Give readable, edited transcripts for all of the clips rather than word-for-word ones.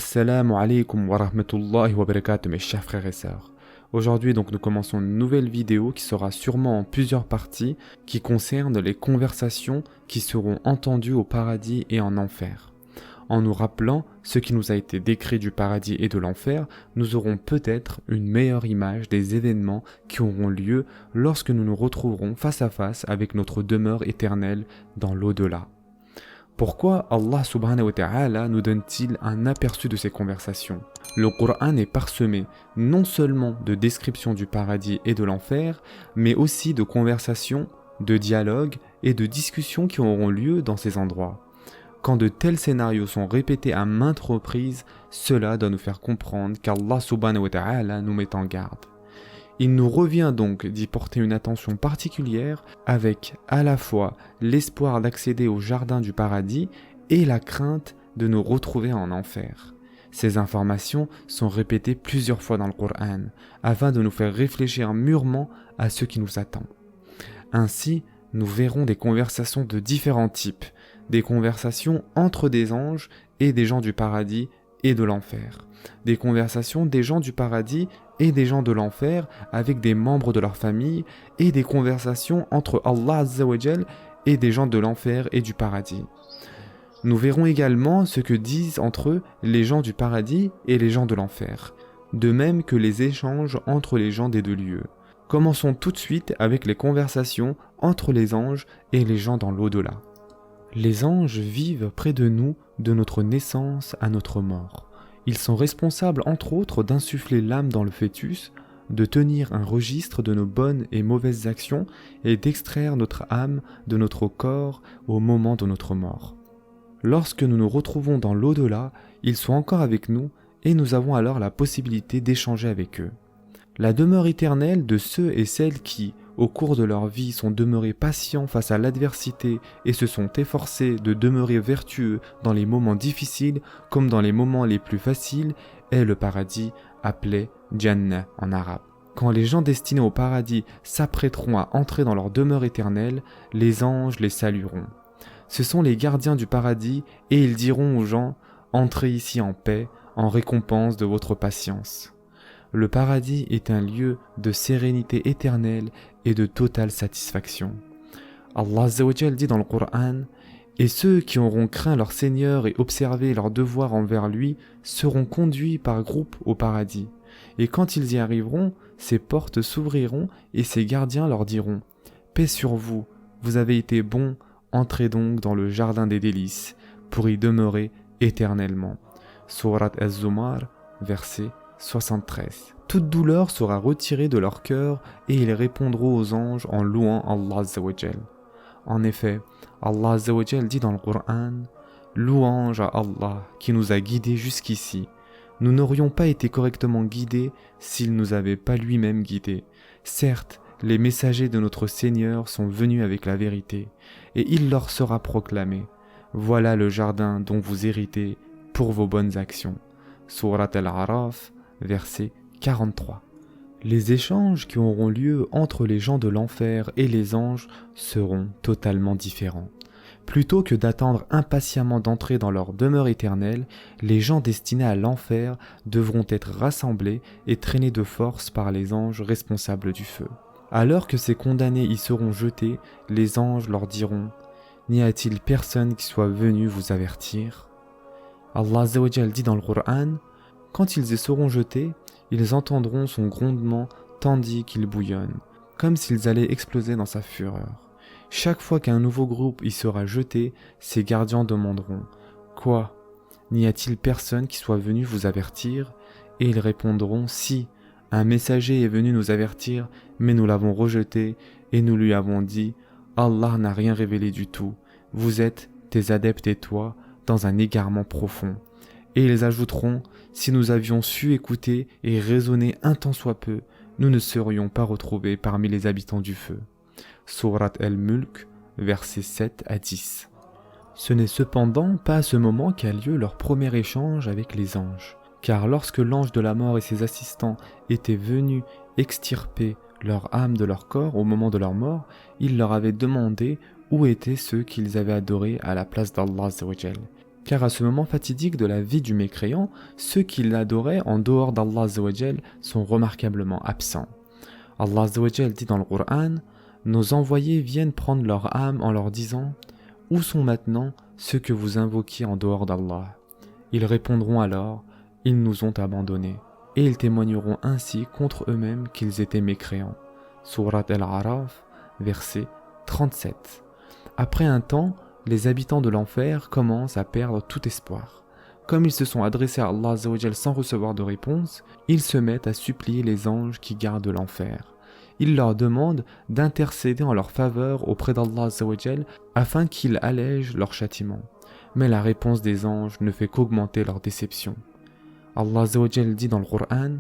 Assalamu alaikum wa rahmatullahi wa barakatuh mes chers frères et sœurs. Aujourd'hui donc nous commençons une nouvelle vidéo qui sera sûrement en plusieurs parties qui concerne les conversations qui seront entendues au paradis et en enfer. En nous rappelant ce qui nous a été décrit du paradis et de l'enfer, nous aurons peut-être une meilleure image des événements qui auront lieu lorsque nous nous retrouverons face à face avec notre demeure éternelle dans l'au-delà. Pourquoi Allah subhanahu wa ta'ala nous donne-t-il un aperçu de ces conversations? Le Coran est parsemé non seulement de descriptions du paradis et de l'enfer, mais aussi de conversations, de dialogues et de discussions qui auront lieu dans ces endroits. Quand de tels scénarios sont répétés à maintes reprises, cela doit nous faire comprendre qu'Allah subhanahu wa ta'ala nous met en garde. Il nous revient donc d'y porter une attention particulière avec à la fois l'espoir d'accéder au jardin du paradis et la crainte de nous retrouver en enfer. Ces informations sont répétées plusieurs fois dans le Coran afin de nous faire réfléchir mûrement à ce qui nous attend. Ainsi, nous verrons des conversations de différents types, des conversations entre des anges et des gens du paradis et de l'enfer, des conversations des gens du paradis et des gens de l'enfer avec des membres de leur famille et des conversations entre Allah Azza wa Jal et des gens de l'enfer et du paradis. Nous verrons également ce que disent entre eux les gens du paradis et les gens de l'enfer, de même que les échanges entre les gens des deux lieux. Commençons tout de suite avec les conversations entre les anges et les gens dans l'au-delà. Les anges vivent près de nous de notre naissance à notre mort. Ils sont responsables entre autres d'insuffler l'âme dans le fœtus, de tenir un registre de nos bonnes et mauvaises actions et d'extraire notre âme de notre corps au moment de notre mort. Lorsque nous nous retrouvons dans l'au-delà, ils sont encore avec nous et nous avons alors la possibilité d'échanger avec eux. La demeure éternelle de ceux et celles qui, au cours de leur vie, sont demeurés patients face à l'adversité et se sont efforcés de demeurer vertueux dans les moments difficiles comme dans les moments les plus faciles, est le paradis appelé Jannah en arabe. Quand les gens destinés au paradis s'apprêteront à entrer dans leur demeure éternelle, les anges les salueront. Ce sont les gardiens du paradis et ils diront aux gens « Entrez ici en paix, en récompense de votre patience ». Le paradis est un lieu de sérénité éternelle et de totale satisfaction. Allah Azza wa Jal dit dans le Coran « Et ceux qui auront craint leur Seigneur et observé leur devoir envers lui seront conduits par groupe au paradis. Et quand ils y arriveront, ses portes s'ouvriront et ses gardiens leur diront « Paix sur vous, vous avez été bons, entrez donc dans le jardin des délices, pour y demeurer éternellement. » Sourate Az-Zumar, verset 73. Toute douleur sera retirée de leur cœur et ils répondront aux anges en louant Allah Azza wa Jal. En effet, Allah Azza wa Jal dit dans le Coran « Louange à Allah qui nous a guidés jusqu'ici. Nous n'aurions pas été correctement guidés s'il ne nous avait pas lui-même guidés. Certes, les messagers de notre Seigneur sont venus avec la vérité et il leur sera proclamé « Voilà le jardin dont vous héritez pour vos bonnes actions. » Sourate Al-Araf, verset 43. Les échanges qui auront lieu entre les gens de l'enfer et les anges seront totalement différents. Plutôt que d'attendre impatiemment d'entrer dans leur demeure éternelle, les gens destinés à l'enfer devront être rassemblés et traînés de force par les anges responsables du feu. Alors que ces condamnés y seront jetés, les anges leur diront « N'y a-t-il personne qui soit venu vous avertir ?» Allah Azza wa Jal dit dans le Coran « Quand ils y seront jetés, ils entendront son grondement tandis qu'il bouillonne, comme s'ils allaient exploser dans sa fureur. Chaque fois qu'un nouveau groupe y sera jeté, ses gardiens demanderont « Quoi? N'y a-t-il personne qui soit venu vous avertir ?» Et ils répondront « Si, un messager est venu nous avertir, mais nous l'avons rejeté et nous lui avons dit « Allah n'a rien révélé du tout, vous êtes, tes adeptes et toi, dans un égarement profond. » Et ils ajouteront « Si nous avions su écouter et raisonner un tant soit peu, nous ne serions pas retrouvés parmi les habitants du feu. » Sourate Al-Mulk, versets 7 à 10. Ce n'est cependant pas à ce moment qu'a lieu leur premier échange avec les anges, car lorsque l'ange de la mort et ses assistants étaient venus extirper leur âme de leur corps au moment de leur mort, ils leur avaient demandé où étaient ceux qu'ils avaient adorés à la place d'Allah Azza wa Jal. car à ce moment fatidique de la vie du mécréant, ceux qui l'adoraient en dehors d'Allah Azza wa Jal sont remarquablement absents. Allah Azza wa Jal dit dans le Coran: nos envoyés viennent prendre leur âme en leur disant: où sont maintenant ceux que vous invoquiez en dehors d'Allah? Ils répondront alors: ils nous ont abandonnés. Et ils témoigneront ainsi contre eux-mêmes qu'ils étaient mécréants. Surat Al-A'raf, verset 37. Après un temps, les habitants de l'enfer commencent à perdre tout espoir. Comme ils se sont adressés à Allah Azza wa Jal sans recevoir de réponse, ils se mettent à supplier les anges qui gardent l'enfer. Ils leur demandent d'intercéder en leur faveur auprès d'Allah Azza wa Jal afin qu'il allège leur châtiment. Mais la réponse des anges ne fait qu'augmenter leur déception. Allah Azza wa Jal dit dans le Coran: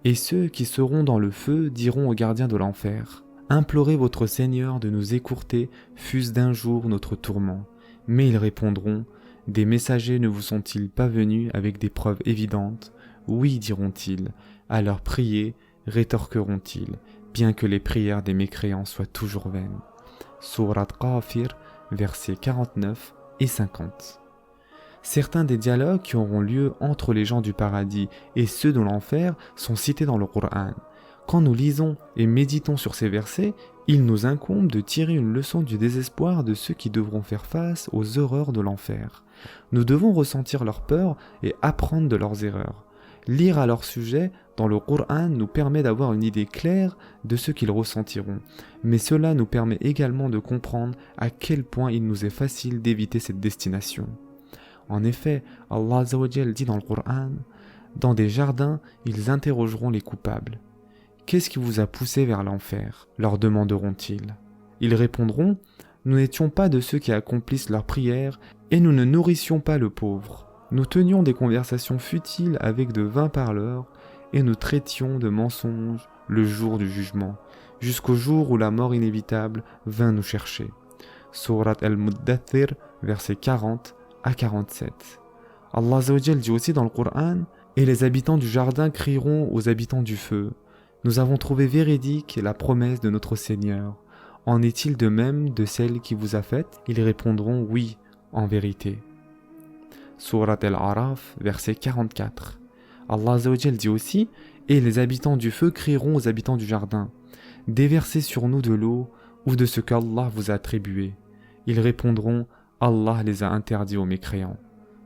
et ceux qui seront dans le feu diront aux gardiens de l'enfer: implorez votre Seigneur de nous écourter, fût-ce d'un jour notre tourment. Mais ils répondront: des messagers ne vous sont-ils pas venus avec des preuves évidentes? Oui, diront-ils. Alors priez, rétorqueront-ils, bien que les prières des mécréants soient toujours vaines. Surat Qafir, versets 49 et 50. Certains des dialogues qui auront lieu entre les gens du paradis et ceux de l'enfer sont cités dans le Coran. Quand nous lisons et méditons sur ces versets, il nous incombe de tirer une leçon du désespoir de ceux qui devront faire face aux horreurs de l'enfer. Nous devons ressentir leur peur et apprendre de leurs erreurs. Lire à leur sujet dans le Coran nous permet d'avoir une idée claire de ce qu'ils ressentiront, mais cela nous permet également de comprendre à quel point il nous est facile d'éviter cette destination. En effet, Allah Azza wa Jal dit dans le Coran: dans des jardins, ils interrogeront les coupables. Qu'est-ce qui vous a poussé vers l'enfer? Leur demanderont-ils. Ils répondront: nous n'étions pas de ceux qui accomplissent leurs prières et nous ne nourrissions pas le pauvre. Nous tenions des conversations futiles avec de vains parleurs et nous traitions de mensonges le jour du jugement, jusqu'au jour où la mort inévitable vint nous chercher. Surat Al-Muddathir, versets 40 à 47. Allah Azza wa Jal dit aussi dans le Coran: et les habitants du jardin crieront aux habitants du feu: nous avons trouvé véridique la promesse de notre Seigneur. En est-il de même de celle qui vous a faite? Ils répondront: oui, en vérité. Surat Al-A'raf, verset 44. Allah Azza wa Jal dit aussi: et les habitants du feu crieront aux habitants du jardin: déversez sur nous de l'eau ou de ce qu'Allah vous a attribué. Ils répondront: Allah les a interdits aux mécréants.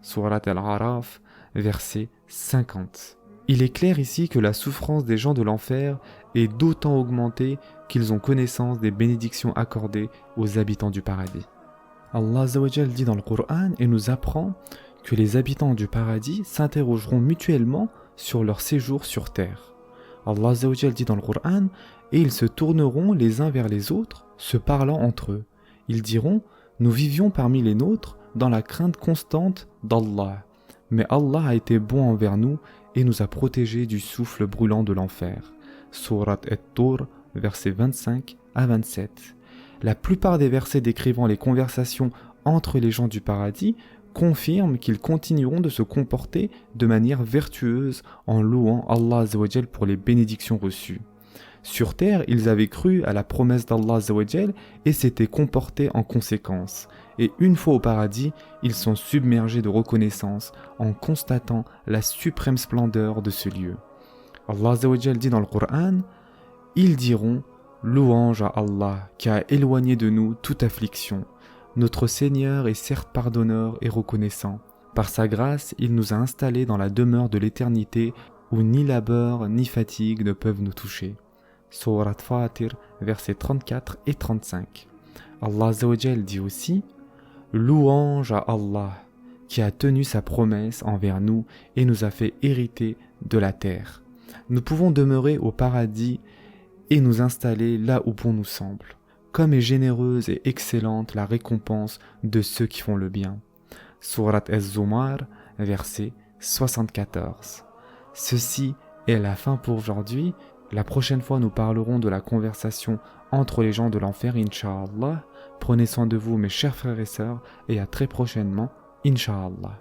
Surat Al-A'raf, verset 50. Il est clair ici que la souffrance des gens de l'enfer est d'autant augmentée qu'ils ont connaissance des bénédictions accordées aux habitants du paradis. Allah Azza wa Jal dit dans le Coran et nous apprend que les habitants du paradis s'interrogeront mutuellement sur leur séjour sur terre. Allah Azza wa Jal dit dans le Coran: et ils se tourneront les uns vers les autres, se parlant entre eux. Ils diront: nous vivions parmi les nôtres dans la crainte constante d'Allah. Mais Allah a été bon envers nous et nous a protégés du souffle brûlant de l'enfer. Surat At-Tur, versets 25 à 27. La plupart des versets décrivant les conversations entre les gens du paradis confirment qu'ils continueront de se comporter de manière vertueuse en louant Allah Azza wa Jal pour les bénédictions reçues. Sur terre, ils avaient cru à la promesse d'Allah Azza wa Jal et s'étaient comportés en conséquence. Et une fois au paradis, ils sont submergés de reconnaissance en constatant la suprême splendeur de ce lieu. Allah Azza wa Jal dit dans le Coran: ils diront: louange à Allah qui a éloigné de nous toute affliction. Notre Seigneur est certes pardonneur et reconnaissant. Par sa grâce, il nous a installés dans la demeure de l'éternité où ni labeur ni fatigue ne peuvent nous toucher. Surat Fatir, versets 34 et 35. Allah Azza wa Jal dit aussi: louange à Allah qui a tenu sa promesse envers nous et nous a fait hériter de la terre. Nous pouvons demeurer au paradis et nous installer là où bon nous semble. Comme est généreuse et excellente la récompense de ceux qui font le bien. Surat Az-Zumar, verset 74. Ceci est la fin pour aujourd'hui. La prochaine fois, nous parlerons de la conversation entre les gens de l'enfer, Inch'Allah. Prenez soin de vous, mes chers frères et sœurs, et à très prochainement, Inch'Allah.